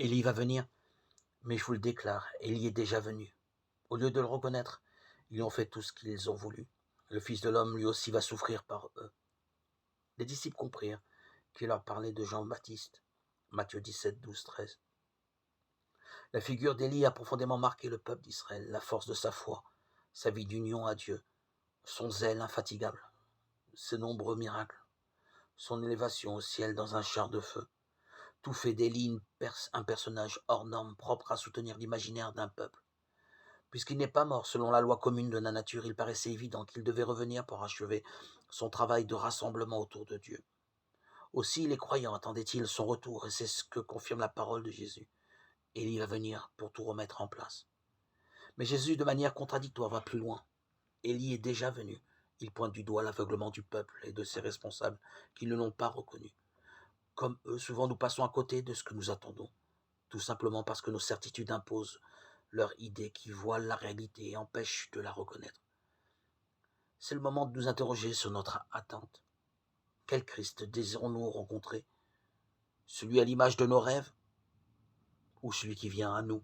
Élie va venir, mais je vous le déclare, Élie est déjà venu. Au lieu de le reconnaître, ils ont fait tout ce qu'ils ont voulu. Le Fils de l'homme, lui aussi, va souffrir par eux. Les disciples comprirent qu'il leur parlait de Jean-Baptiste. Matthieu 17, 12, 13. La figure d'Élie a profondément marqué le peuple d'Israël, la force de sa foi, sa vie d'union à Dieu, son zèle infatigable, ses nombreux miracles, son élévation au ciel dans un char de feu. Tout fait d'Élie un personnage hors norme propre à soutenir l'imaginaire d'un peuple. Puisqu'il n'est pas mort selon la loi commune de la nature, il paraissait évident qu'il devait revenir pour achever son travail de rassemblement autour de Dieu. Aussi les croyants attendaient-ils son retour, et c'est ce que confirme la parole de Jésus. Élie va venir pour tout remettre en place. Mais Jésus, de manière contradictoire, va plus loin. Élie est déjà venu. Il pointe du doigt l'aveuglement du peuple et de ses responsables qui ne l'ont pas reconnu. Comme eux, souvent nous passons à côté de ce que nous attendons, tout simplement parce que nos certitudes imposent leur idée qui voile la réalité et empêche de la reconnaître. C'est le moment de nous interroger sur notre attente. Quel Christ désirons-nous rencontrer? Celui à l'image de nos rêves ou celui qui vient à nous